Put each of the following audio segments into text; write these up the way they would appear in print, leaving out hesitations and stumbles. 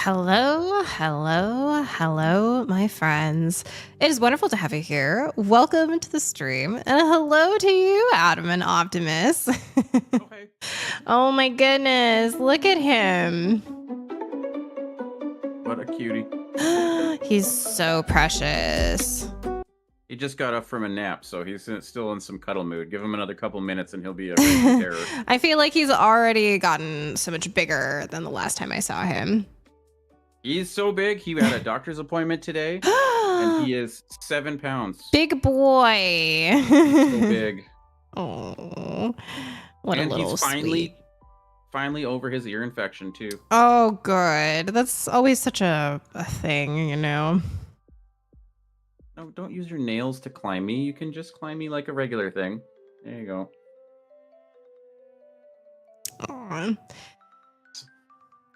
Hello, hello, hello, my friends. It is wonderful to have you here. Welcome to the stream. And hello to you, Adam and Optimus. Okay. Oh my goodness, look at him. What a cutie. He's so precious. He just got up from a nap, so he's still in some cuddle mood. Give him another couple minutes and he'll be a raging terror. I feel like he's already gotten so much bigger than the last time I saw him. He's so big, he had a doctor's appointment today, and he is 7 pounds. Big boy. So big. Oh, what and a little he's finally over his ear infection, too. Oh, good. That's always such a thing, you know? No, don't use your nails to climb me. You can just climb me like a regular thing. There you go. Aw.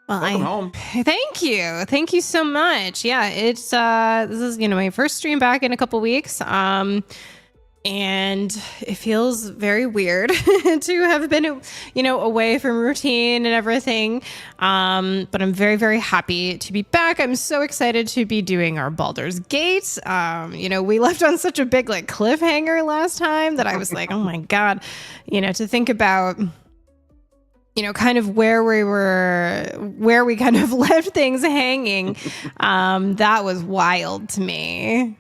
Well, Welcome home. Thank you. Thank you so much. Yeah, it's this is, my first stream back in a couple weeks. And it feels very weird to have been, away from routine and everything. But I'm very, very happy to be back. I'm so excited to be doing our Baldur's Gate. We left on such a big cliffhanger last time that I was like, oh my God, to think about, kind of where we kind of left things hanging. That was wild to me.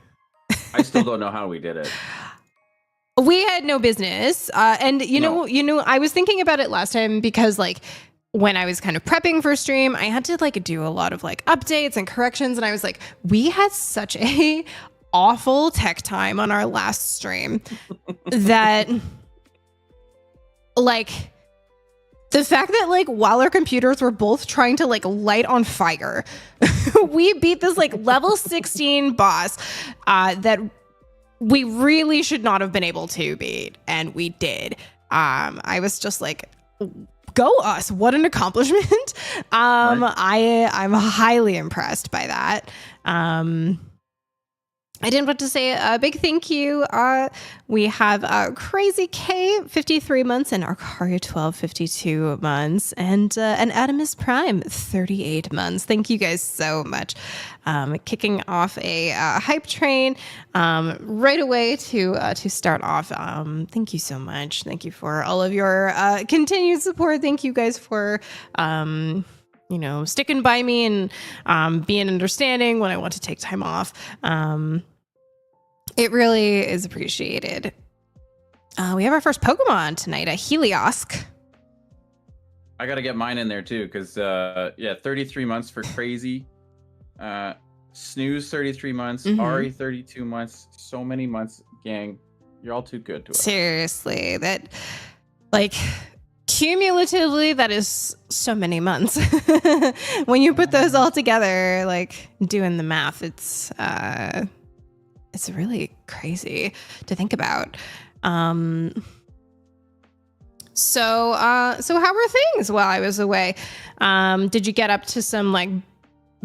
I still don't know how we did it. We had no business. And I was thinking about it last time because when I was kind of prepping for stream, I had to do a lot of updates and corrections. And I was like, we had such a awful tech time on our last stream that the fact that while our computers were both trying to light on fire, we beat this level 16 boss that we really should not have been able to beat, and we did. I was just like, go us, what an accomplishment. Right. I'm highly impressed by that. I didn't want to say a big thank you. We have Crazy K, 53 months, and Arcaria 12, 52 months, and Adamus Prime, 38 months. Thank you guys so much. Kicking off a hype train right away to start off. Thank you so much. Thank you for all of your continued support. Thank you guys for sticking by me and being understanding when I want to take time off. It really is appreciated. We have our first Pokemon tonight, a Heliosk. I got to get mine in there too, because 33 months for Crazy. Snooze 33 months, Ari 32 months, so many months, gang. You're all too good to us. Seriously, that cumulatively, that is so many months. When you put those all together, doing the math, it's really crazy to think about. So how were things while I was away? Did you get up to some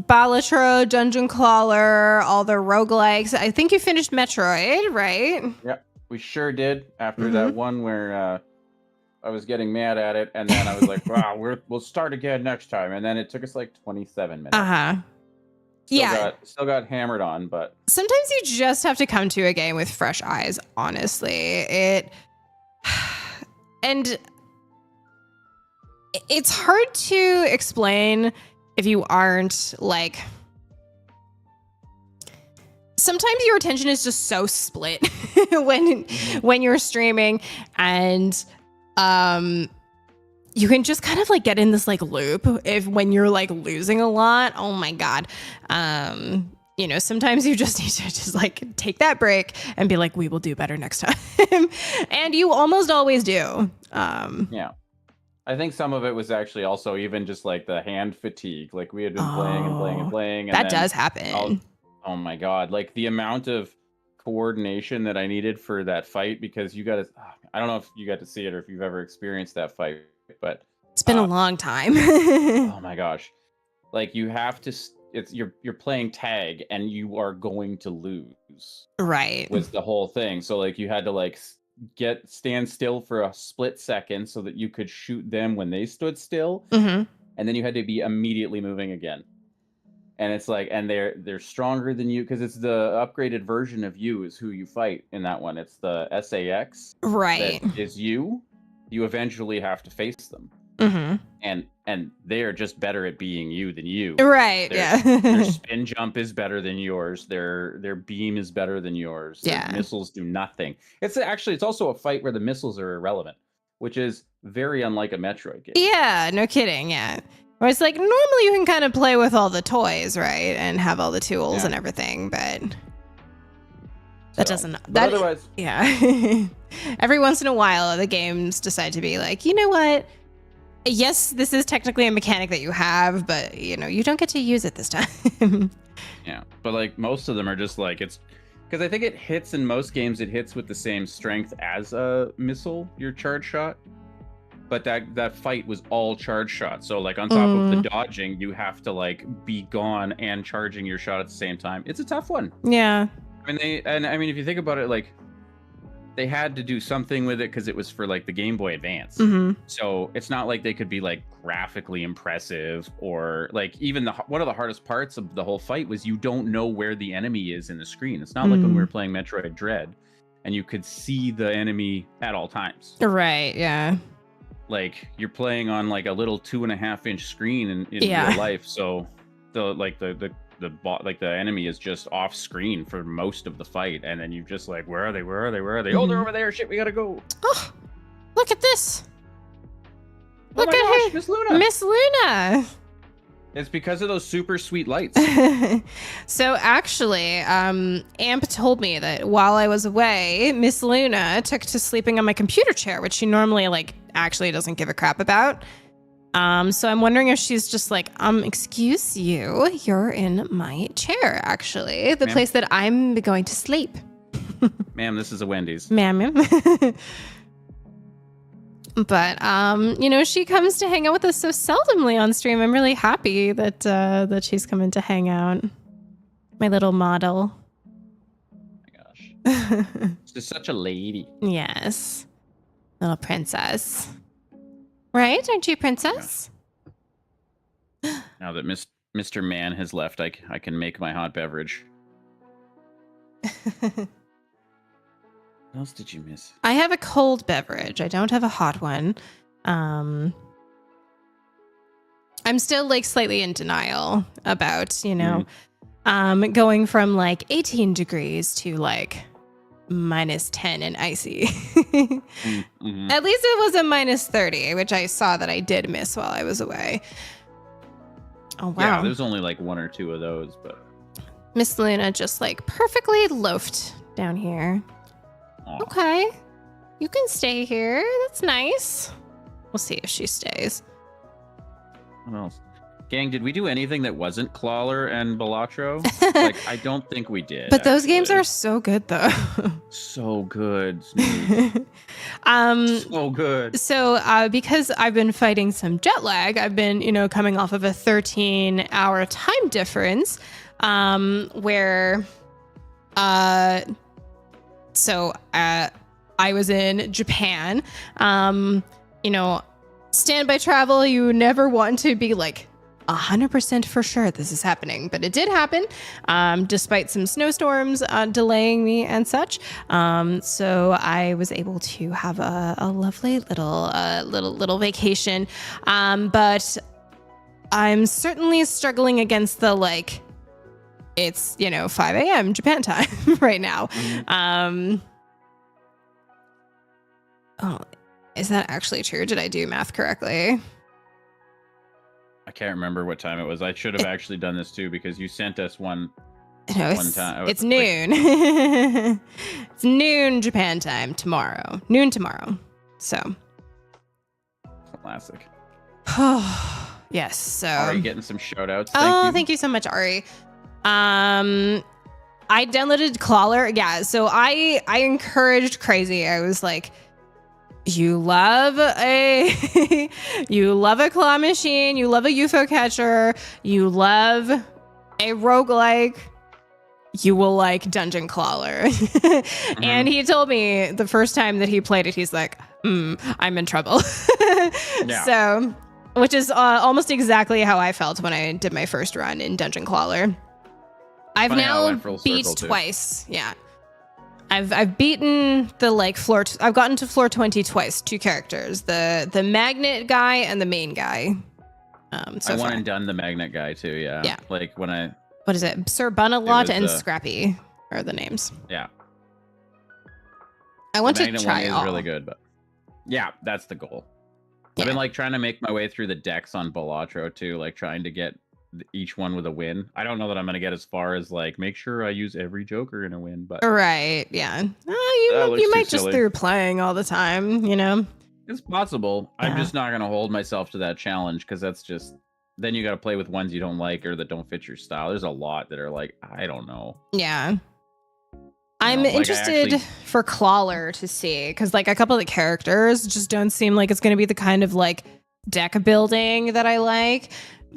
Balatro, Dungeon Crawler, all the roguelikes? I think you finished Metroid, right? Yeah, we sure did. After that one where I was getting mad at it, and then I was like, wow, we'll start again next time. And then it took us 27 minutes. Still got hammered on, but sometimes you just have to come to a game with fresh eyes, honestly. And it's hard to explain if you aren't sometimes your attention is just so split when you're streaming, and you can just kind of get in this loop when you're losing a lot. Oh my God. Sometimes you just need to just take that break and be we will do better next time. And you almost always do. Yeah. I think some of it was actually also even just the hand fatigue. We had been playing and playing. And that does happen. Oh my God. The amount of coordination that I needed for that fight, because you got to, I don't know if you got to see it or if you've ever experienced that fight, but it's been a long time. Oh my gosh. You have to, you're playing tag and you are going to lose. Right. Was the whole thing. So you had to stand still for a split second so that you could shoot them when they stood still. Mm-hmm. And then you had to be immediately moving again. And it's like, and they're stronger than you because it's the upgraded version of you is who you fight in that one. It's the SAX Right. that is you. You eventually have to face them, and they are just better at being you than you. Right. Their spin jump is better than yours. Their beam is better than yours. Their missiles do nothing. It's also a fight where the missiles are irrelevant, which is very unlike a Metroid game. Yeah. No kidding. Yeah. Where it's like normally you can kind of play with all the toys, right, and have all the tools and everything, but that doesn't. That otherwise, every once in a while, the games decide to be like, you know what? Yes, this is technically a mechanic that you have, but you don't get to use it this time. Yeah, but like most of them are just like it's because I think it hits in most games. It hits with the same strength as a missile, your charge shot. But that fight was all charge shots. So like on top of the dodging, you have to like be gone and charging your shot at the same time. It's a tough one. Yeah. I mean, if you think about it, like they had to do something with it because it was for like the Game Boy Advance. So it's not like they could be like graphically impressive or like even one of the hardest parts of the whole fight was you don't know where the enemy is in the screen. It's not like when we were playing Metroid Dread and you could see the enemy at all times. Right. Yeah. Like you're playing on like a little 2.5-inch screen in real life, so the enemy is just off screen for most of the fight, and then you just like, where are they? Oh, they're over there. Shit, we gotta go. Oh, look at this. Look at her, Miss Luna. It's because of those super sweet lights. So actually, Amp told me that while I was away, Miss Luna took to sleeping on my computer chair, which she normally actually doesn't give a crap about. So I'm wondering if she's just like, excuse you, you're in my chair, actually, the place that I'm going to sleep. Ma'am, this is a Wendy's. Ma'am. But, she comes to hang out with us so seldomly on stream. I'm really happy that she's coming to hang out. My little model. Oh my gosh. She's such a lady. Yes. Little princess. Right? Aren't you a princess? Yeah. Now that Mr. Man has left, I can make my hot beverage. What else did you miss? I have a cold beverage. I don't have a hot one. I'm still slightly in denial about, going from 18 degrees to -10 and icy. At least it was a -30, which I saw that I did miss while I was away. Oh, wow. Yeah, there's only 1 or 2 of those, but Miss Luna just perfectly loafed down here. Aww. Okay. You can stay here. That's nice. We'll see if she stays. What else? Gang, did we do anything that wasn't Clawler and Balatro? I don't think we did. But those games are so good, though. So good. So good. So because I've been fighting some jet lag, I've been, coming off of a 13-hour time difference, where, I was in Japan. Standby travel, you never want to be 100% for sure this is happening, but it did happen, despite some snowstorms delaying me and such. So I was able to have a lovely little vacation. But I'm certainly struggling against the it's 5 a.m. Japan time right now. Oh, is that actually true? Did I do math correctly? I can't remember what time it was. I should have actually done this too because you sent us one time. It's noon. It's noon Japan time tomorrow. Noon tomorrow. So. Classic. Yes. So. Ari getting some shout outs. Thank you so much, Ari. I downloaded Clawler. Yeah. So I encouraged Crazy. I was like, you love a claw machine, you love a UFO catcher, you love a roguelike, you will like Dungeon Clawler. And he told me the first time that he played it, he's like, I'm in trouble. Yeah. So which is almost exactly how I felt when I did my first run in Dungeon Crawler. I've now beat twice. Yeah. I've beaten the like floor. I've gotten to floor 20 twice. 2 characters, the magnet guy and the main guy. So I went and done the magnet guy too. Yeah. Yeah. Like when I. What is it? Sir Bunalot and Scrappy are the names. Yeah. I want to try one all. Is really good, but yeah, that's the goal. Yeah. I've been like trying to make my way through the decks on Balatro too, like trying to get each one with a win. I don't know that I'm gonna get as far as like make sure I use every Joker in a win, but right, yeah. You might just through playing all the time, you know. It's possible. Yeah. I'm just not gonna hold myself to that challenge because that's just then you got to play with ones you don't like or that don't fit your style. There's a lot that are like I don't know. Yeah. I'm interested for Clawler to see because like a couple of the characters just don't seem like it's going to be the kind of like deck building that I like.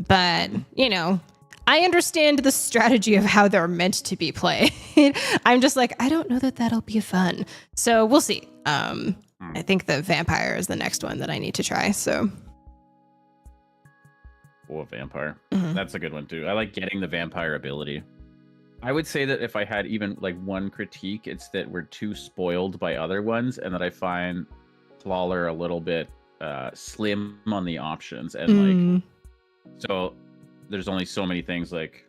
But, you know, I understand the strategy of how they're meant to be played. I'm just like, I don't know that that'll be fun. So we'll see. I think the vampire is the next one that I need to try. So. Oh, a vampire. Mm-hmm. That's a good one, too. I like getting the vampire ability. I would say that if I had even like one critique, it's that we're too spoiled by other ones and that I find Clawler a little bit slim on the options. And like, so there's only so many things like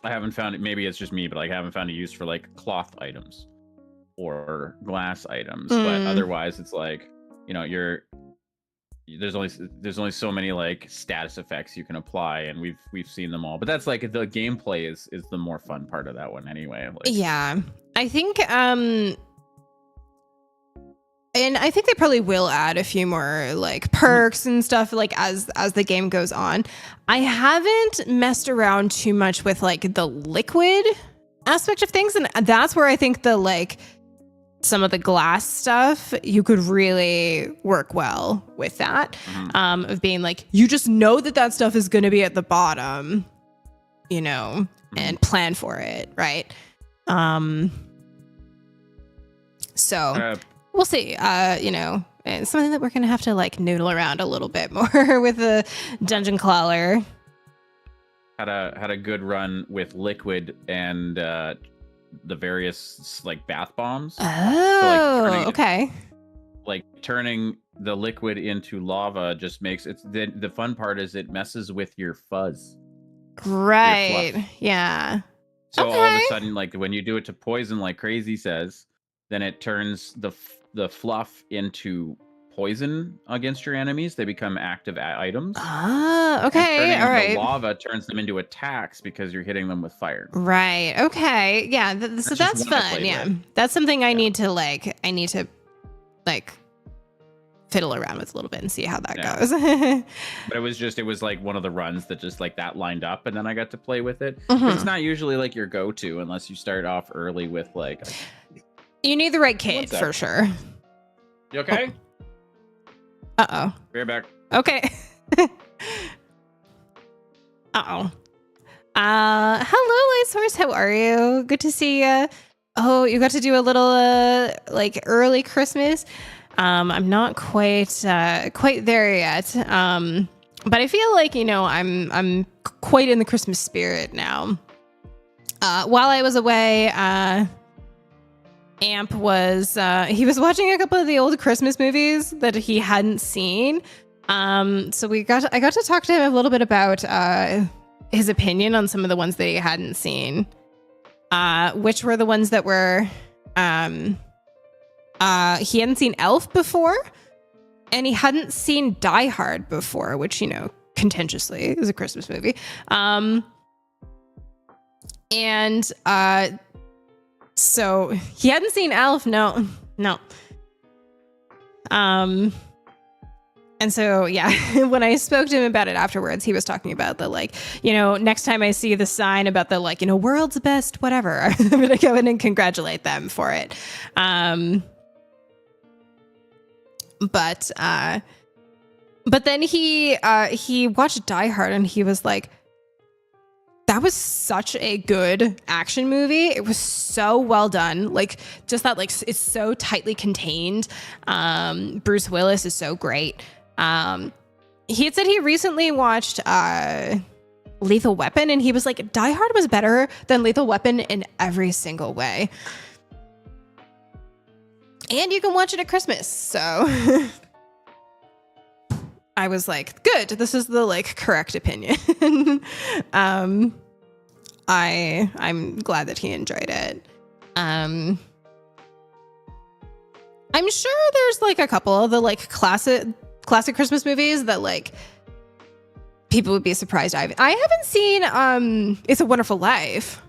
I haven't found it. Maybe it's just me, but like, I haven't found a use for like cloth items or glass items. But otherwise, it's like, you know, there's only so many like status effects you can apply, and we've seen them all. But that's like the gameplay is the more fun part of that one anyway. Like, yeah, I think and I think they probably will add a few more like perks and stuff like as the game goes on. I haven't messed around too much with like the liquid aspect of things, and that's where I think the like some of the glass stuff you could really work well with that. Of being like you just know that stuff is going to be at the bottom, you know, and plan for it, right? So we'll see. You know, it's something that we're gonna have to like noodle around a little bit more with the Dungeon Crawler. Had a good run with liquid and the various like bath bombs. Oh, so, like, okay. Like turning the liquid into lava just makes it. The fun part is it messes with your fuzz. Right. Your yeah. So all of a sudden, like when you do it to poison, like Crazy says, then it turns the fluff into poison against your enemies. They become active items. Ah, okay, all right. The lava turns them into attacks because you're hitting them with fire. Right. Okay. Yeah. So that's fun. Yeah. That's something I need to like. I need to like fiddle around with a little bit and see how that goes. But it was like one of the runs that just like that lined up, and then I got to play with it. It's not usually like your go-to unless you start off early with like. You need the right kit for sure. You okay? Uh-oh. Be right back. Okay. Uh-oh. Hello, Lightsource. How are you? Good to see you. Oh, you got to do a little like early Christmas. I'm not quite there yet. But I feel like, you know, I'm quite in the Christmas spirit now. While I was away, Amp was he was watching a couple of the old Christmas movies that he hadn't seen. So I got to talk to him a little bit about his opinion on some of the ones that he hadn't seen. Which were the ones that were he hadn't seen Elf before, and he hadn't seen Die Hard before, which, you know, contentiously is a Christmas movie. So he hadn't seen Elf. No. And so, yeah, when I spoke to him about it afterwards, he was talking about the, like, you know, next time I see the sign about the, like, you know, world's best, whatever, I'm going to go in and congratulate them for it. But then he watched Die Hard and he was like, that was such a good action movie. It was so well done. Like, just that, like, it's so tightly contained. Bruce Willis is so great. he had said he recently watched Lethal Weapon, and he was like, Die Hard was better than Lethal Weapon in every single way. And you can watch it at Christmas, so I was like, good, this is the like correct opinion. I'm glad that he enjoyed it. I'm sure there's like a couple of the like classic Christmas movies that like people would be surprised. I haven't seen It's a Wonderful Life.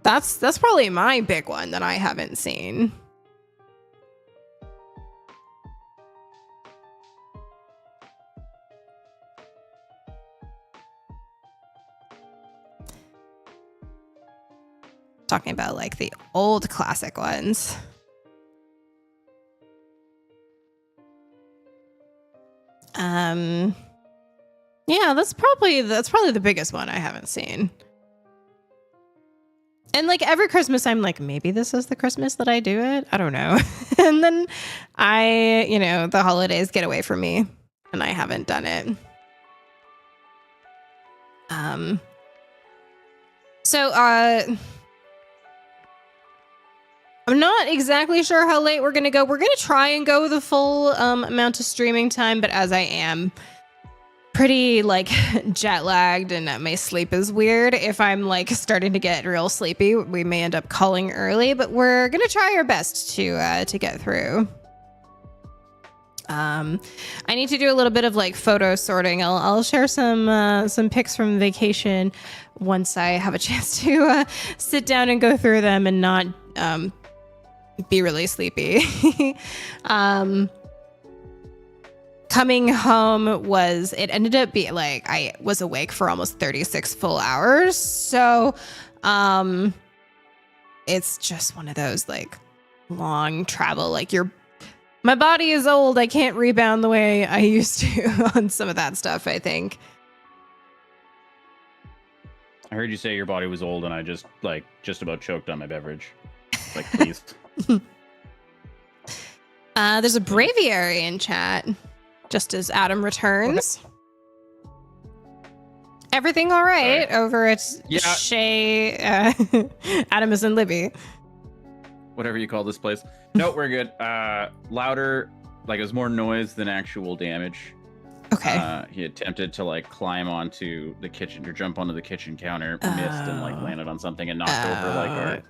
That's probably my big one that I haven't seen. Talking about like the old classic ones. Yeah, that's probably the biggest one I haven't seen. And like every Christmas I'm like, maybe this is the Christmas that I do it. I don't know. And then the holidays get away from me and I haven't done it. So I'm not exactly sure how late we're going to go. We're going to try and go the full amount of streaming time, but as I am pretty like jet lagged and my sleep is weird, if I'm like starting to get real sleepy, we may end up calling early, but we're going to try our best to get through. I need to do a little bit of like photo sorting. I'll share some pics from vacation once I have a chance to sit down and go through them and not be really sleepy. Coming home it ended up being like I was awake for almost 36 full hours. So it's just one of those like long travel, like my body is old. I can't rebound the way I used to on some of that stuff, I think. I heard you say your body was old and I just about choked on my beverage. Like, please. There's a breviary in chat just as Adam returns. Everything all right over at Shay? Adam is in Libby. Whatever you call this place. No, we're good. Louder, like it was more noise than actual damage. Okay. He attempted to like climb onto the kitchen or jump onto the kitchen counter, missed and like landed on something and knocked over like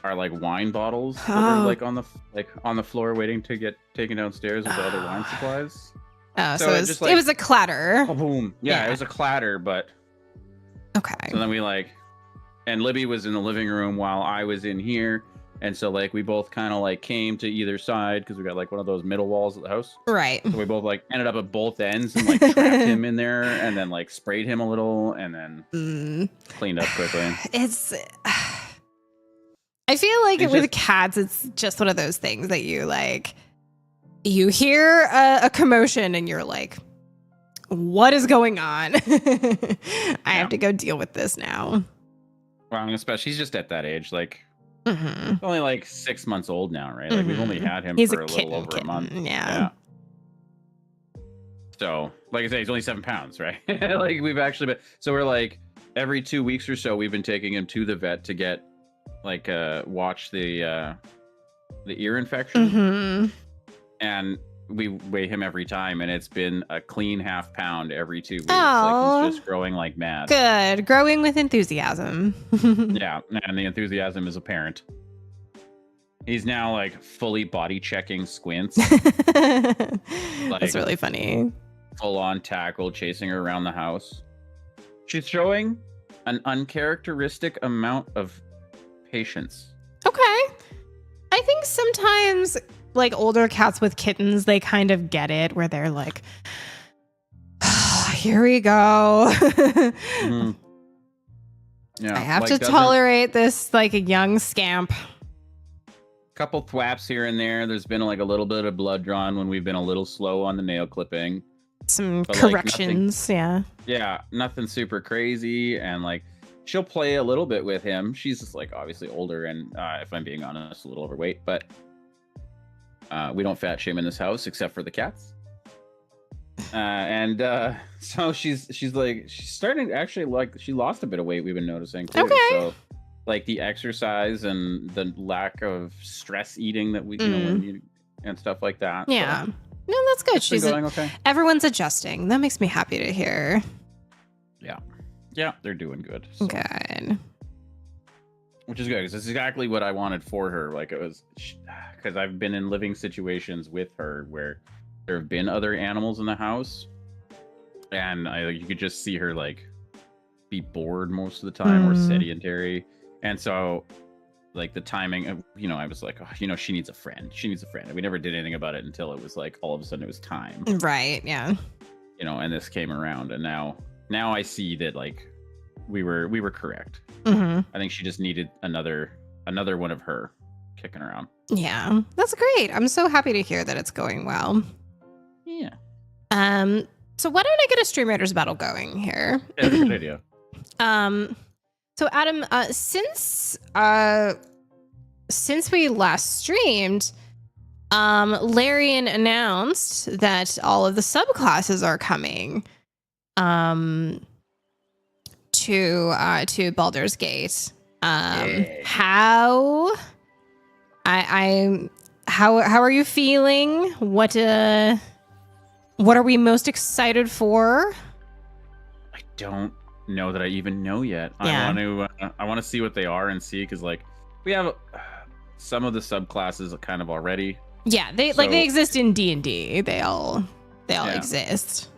our like wine bottles that are like on the floor waiting to get taken downstairs with the other wine supplies. Oh, so it was a clatter. Oh, boom. Yeah, it was a clatter, but okay. So then we and Libby was in the living room while I was in here. And so like we both kind of like came to either side because we got like one of those middle walls of the house. Right. So we both like ended up at both ends and like trapped him in there and then like sprayed him a little and then cleaned up quickly. I feel like with cats, it's just one of those things that you hear a commotion and you're like, what is going on? I have to go deal with this now. Well, especially he's just at that age, like only like 6 months old now, right? Like we've only had him for a little over a month. Yeah. So, like I say, he's only 7 pounds, right? Like we've actually been. So we're like every 2 weeks or so, we've been taking him to the vet to get like watch the ear infection, and we weigh him every time, and it's been a clean half pound every 2 weeks. Like he's just growing like mad. Good, growing with enthusiasm. Yeah, and the enthusiasm is apparent. He's now like fully body checking squints. That's really funny. Full on tackle, chasing her around the house. She's showing an uncharacteristic amount of patience. Okay. I think sometimes like older cats with kittens, they kind of get it where they're like, here we go. Yeah, I have to tolerate this like a young scamp. Couple thwaps here and there. There's been like a little bit of blood drawn when we've been a little slow on the nail clipping. Some corrections, Yeah, nothing super crazy, and like she'll play a little bit with him. She's just like obviously older and if I'm being honest, a little overweight, but we don't fat shame in this house except for the cats. So she's starting actually, like, she lost a bit of weight, we've been noticing too. Okay. So like the exercise and the lack of stress eating that we when you and stuff like that. Yeah. So no, that's good. she's going okay. Everyone's adjusting. That makes me happy to hear. Yeah, they're doing good. So. Good. Which is good, because it's exactly what I wanted for her. Like, it was, because I've been in living situations with her where there have been other animals in the house, and you could just see her like be bored most of the time or sedentary, and so like the timing of, I was like, oh, she needs a friend. She needs a friend, and we never did anything about it until it was like all of a sudden it was time. Right. Yeah. And this came around, and now I see that like we were correct. I think she just needed another one of her kicking around. Yeah, that's great. I'm so happy to hear that it's going well. Yeah. So why don't I get a Stream Raiders battle going here? Yeah, that's a good idea. So Adam, since we last streamed, Larian announced that all of the subclasses are coming to Baldur's Gate. How are you feeling? What are we most excited for? I don't know that I even know yet. Yeah. I want to see what they are and see, because like we have some of the subclasses kind of already. Yeah, they exist in D&D. They all exist.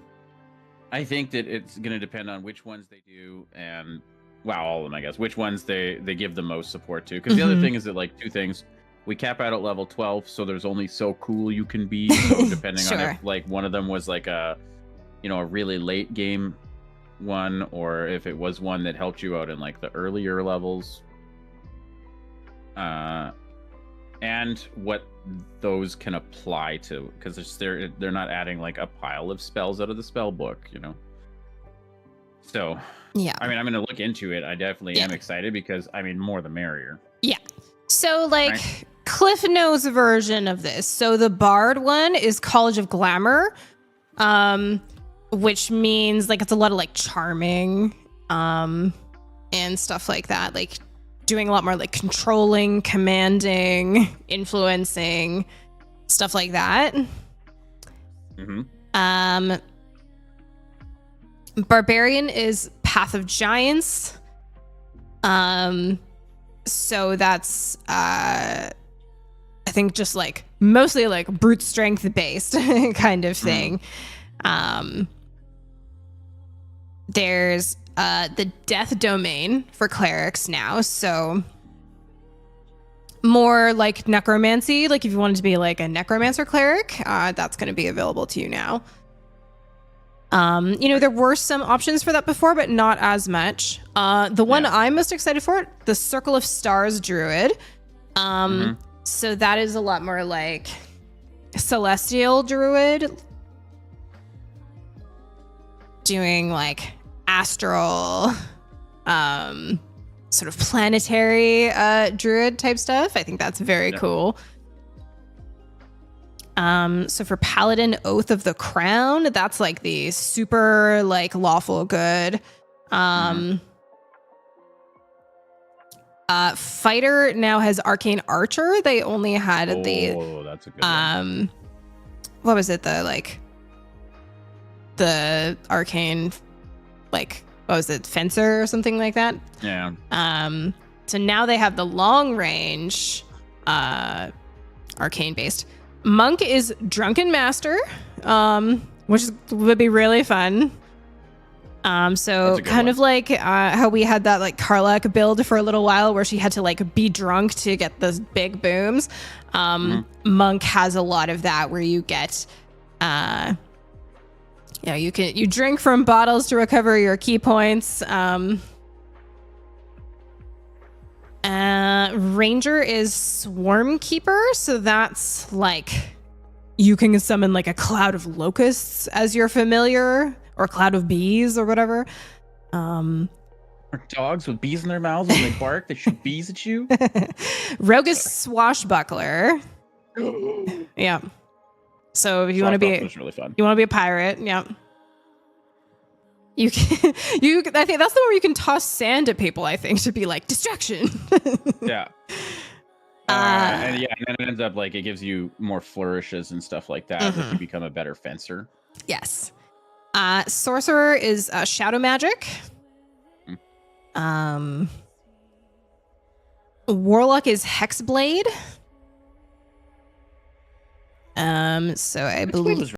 I think that it's going to depend on which ones they do, and all of them, I guess, which ones they give the most support to. Because the other thing is that, like, 2 things, we cap out at level 12, so there's only so cool you can be. So depending on if like one of them was like a really late game one, or if it was one that helped you out in like the earlier levels, and what those can apply to, because they're not adding like a pile of spells out of the spell book, So yeah, I mean, I'm gonna look into it. I definitely am excited, because more the merrier. Yeah. So like Cliff Notes version of this. So the Bard one is College of Glamour, which means like it's a lot of like charming, and stuff like that. Like doing a lot more like controlling, commanding, influencing, stuff like that. Barbarian is Path of Giants. So that's I think just like mostly like brute strength based kind of thing. There's the Death Domain for clerics now, so more like necromancy. Like if you wanted to be like a necromancer cleric, that's going to be available to you now. There were some options for that before, but not as much. The one I'm most excited for, the Circle of Stars Druid. So that is a lot more like celestial druid, doing like astral, sort of planetary druid type stuff. I think that's very cool. So for Paladin, Oath of the Crown, that's like the super like lawful good. Fighter now has Arcane Archer. They only had that's a good one. What was it? The Arcane, like, what was it? Fencer or something like that? Yeah. So now they have the long range, arcane based. Monk is Drunken Master, which would be really fun. So kind of like how we had that like Karlach build for a little while where she had to like be drunk to get those big booms. Monk has a lot of that where you get, you drink from bottles to recover your key points. Ranger is Swarm Keeper, so that's like you can summon like a cloud of locusts as your familiar, or cloud of bees or whatever. Or dogs with bees in their mouths when they bark, they shoot bees at you. Rogue is Swashbuckler. Yeah. So if you want to be, was really fun. You want to be a pirate, yeah. You can, I think that's the one where you can toss sand at people. I think to be like distraction. Yeah. And then it ends up like it gives you more flourishes and stuff like that if you become a better fencer. Yes. Sorcerer is shadow magic. Warlock is hexblade. So I believe